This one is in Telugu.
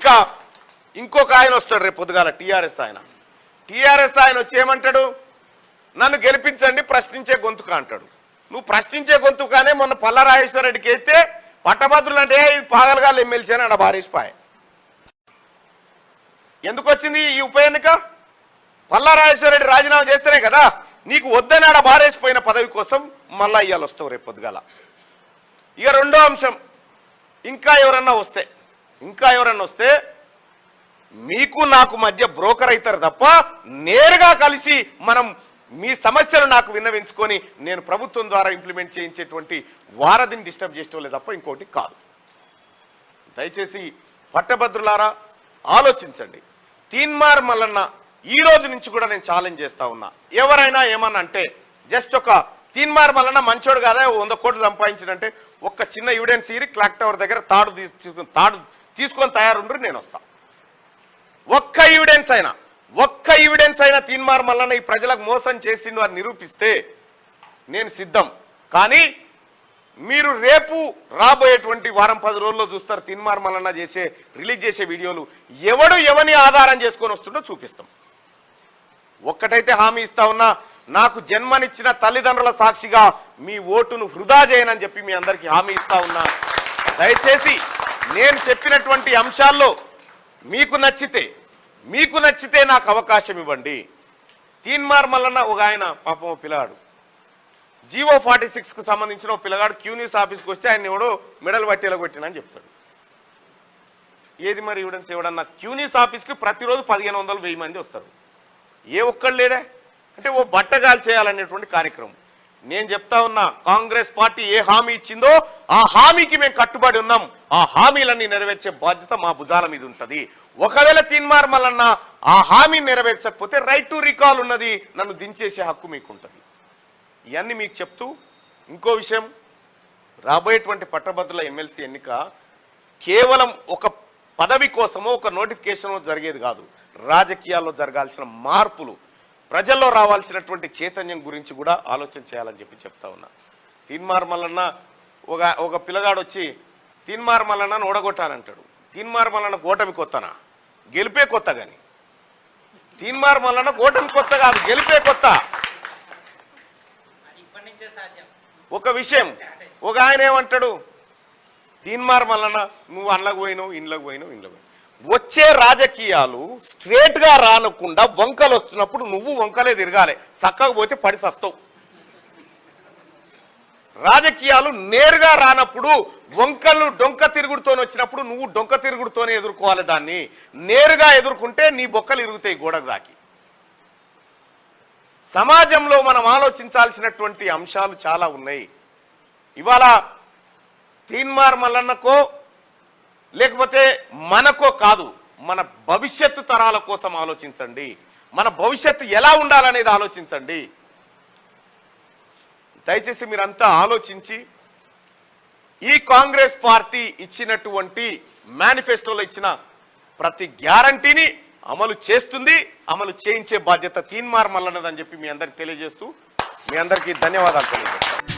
ఇంకా ఇంకొక ఆయన వస్తాడు రేపు పొద్దుగాల టీఆర్ఎస్ ఆయన వచ్చి ఏమంటాడు, నన్ను గెలిపించండి ప్రశ్నించే గొంతుక అంటాడు. నువ్వు ప్రశ్నించే గొంతుకానే మొన్న పల్లా రాజేశ్వరరెడ్డికి వేస్తే పట్టభద్రులు అంటే ఇది పాగలగాళ్ళు ఎమ్మెల్సీ అని ఆడ బారేసిపాయ. ఎందుకు వచ్చింది ఈ ఉప ఎన్నిక? పల్లా రాజేశ్వరరెడ్డి రాజీనామా చేస్తేనే కదా నీకు వద్దని ఆడ బారేసిపోయిన పదవి కోసం మళ్ళా ఇవాళ వస్తావు రేపు పొద్దుగాల. ఇక రెండో అంశం, ఇంకా ఎవరన్నా వస్తే మీకు నాకు మధ్య బ్రోకర్ అవుతారు తప్ప నేరుగా కలిసి మనం మీ సమస్యలు నాకు విన్నవించుకొని నేను ప్రభుత్వం ద్వారా ఇంప్లిమెంట్ చేయించేటువంటి వారధిని డిస్టర్బ్ చేసేటోళ్ళే తప్ప ఇంకోటి కాదు. దయచేసి పట్టభద్రులారా ఆలోచించండి. తీన్మార్ మల్లన్న ఈ రోజు నుంచి కూడా నేను ఛాలెంజ్ చేస్తా ఉన్నా, ఎవరైనా ఏమన్నా అంటే జస్ట్ ఒక తీన్మార్ మల్లన్న మంచోడు కాదా 100 కోట్లు సంపాదించినంటే ఒక్క చిన్న ఎవిడెన్స్ ఇరి క్లాక్ టవర్ దగ్గర తాడు తీసుకొని తయారుండ్రు, నేను వస్తా. ఒక్క ఎవిడెన్స్ అయినా తీన్మార్ మల్లన్న ఈ ప్రజలకు మోసం చేసిండు అని నిరూపిస్తే నేను సిద్ధం. కానీ మీరు రేపు రాబోయేటువంటి వారం 10 రోజుల్లో చూస్తారు తీన్మార్ మల్లన్న రిలీజ్ చేసే వీడియోలు ఎవని ఆధారం చేసుకొని వస్తుండో చూపిస్తాం. ఒక్కటైతే హామీ ఇస్తా ఉన్నా, నాకు జన్మనిచ్చిన తల్లిదండ్రుల సాక్షిగా మీ ఓటును వృధా చేయనని చెప్పి మీ అందరికీ హామీ ఇస్తా ఉన్నా. దయచేసి నేను చెప్పినటువంటి అంశాల్లో మీకు నచ్చితే నాకు అవకాశం ఇవ్వండి. తీన్మార్ మల్లన్న ఒక ఆయన పాపం పిల్లగాడు జీవో 46కు సంబంధించిన ఒక పిల్లగాడు క్యూన్యూస్ ఆఫీస్కి వస్తే ఆయన ఎవడో మెడల్ పట్టేలా కొట్టినని చెప్తాడు. ఏది మరి ఎవిడెన్స్? ఎవడన్నా క్యూన్యూస్ ఆఫీస్కి ప్రతిరోజు 1500-1000 మంది వస్తారు, ఏ ఒక్కళ్ళు లేడా అంటే ఓ బట్టగాలు చేయాలనేటువంటి కార్యక్రమం. నేను చెప్తా ఉన్నా, కాంగ్రెస్ పార్టీ ఏ హామీ ఇచ్చిందో ఆ హామీకి మేము కట్టుబడి ఉన్నాం. ఆ హామీలన్నీ నెరవేర్చే బాధ్యత మా భుజాల మీద ఉంటుంది. ఒకవేళ తీన్మార్ మల్లన్న ఆ హామీ నెరవేర్చకపోతే రైట్ టు రికాల్ ఉన్నది, నన్ను దించేసే హక్కు మీకు ఉంటుంది. ఇవన్నీ మీకు చెప్తూ ఇంకో విషయం, రాబోయేటువంటి పట్టభద్రుల ఎమ్మెల్సీ ఎన్నిక కేవలం ఒక పదవి కోసమో ఒక నోటిఫికేషన్ జరిగేది కాదు. రాజకీయాల్లో జరగాల్సిన మార్పులు, ప్రజల్లో రావాల్సినటువంటి చైతన్యం గురించి కూడా ఆలోచన చేయాలని చెప్పి చెప్తా ఉన్నా. తీన్మార్ మల్లన్న ఒక పిల్లగాడు వచ్చి తీన్మార్ మల్లన్న ఓడగొట్టానంటాడు. తీన్మార్ మల్లన్న ఓటమి కొత్తనా? గెలిపే కొత్త. కానీ తీన్మార్ మల్లన్న ఓటమి కొత్త కాదు, గెలిపే కొత్త. ఒక విషయం, ఒక ఆయన ఏమంటాడు, తీన్మార్ మల్లన్న నువ్వు అండ్లకు పోయినావు, ఇండ్లకు పోయినావు. వచ్చే రాజకీయాలు స్ట్రేట్ గా రానకుండా వంకలు వస్తున్నప్పుడు నువ్వు వంకలే తిరగాలి, చక్కగా పోతే పడి సస్తావు. రాజకీయాలు నేరుగా రానప్పుడు వంకలు డొంక తిరుగుడుతోనే వచ్చినప్పుడు నువ్వు డొంక తిరుగుడుతోనే ఎదుర్కోవాలి. దాన్ని నేరుగా ఎదుర్కొంటే నీ బొక్కలు ఇరుగుతాయి గోడకు దాకి. సమాజంలో మనం ఆలోచించాల్సినటువంటి అంశాలు చాలా ఉన్నాయి. ఇవాళ తీన్మార్ మల్లన్నకో లేకపోతే మనకో కాదు, మన భవిష్యత్తు తరాల కోసం ఆలోచించండి. మన భవిష్యత్తు ఎలా ఉండాలనేది ఆలోచించండి. దయచేసి మీరంతా ఆలోచించి ఈ కాంగ్రెస్ పార్టీ ఇచ్చినటువంటి మేనిఫెస్టోలో ఇచ్చిన ప్రతి గ్యారంటీని అమలు చేస్తుంది, అమలు చేయించే బాధ్యత తీన్మార్ మల్లన్నదని చెప్పి మీ అందరికి తెలియజేస్తూ మీ అందరికీ ధన్యవాదాలు తెలియజేస్తాను.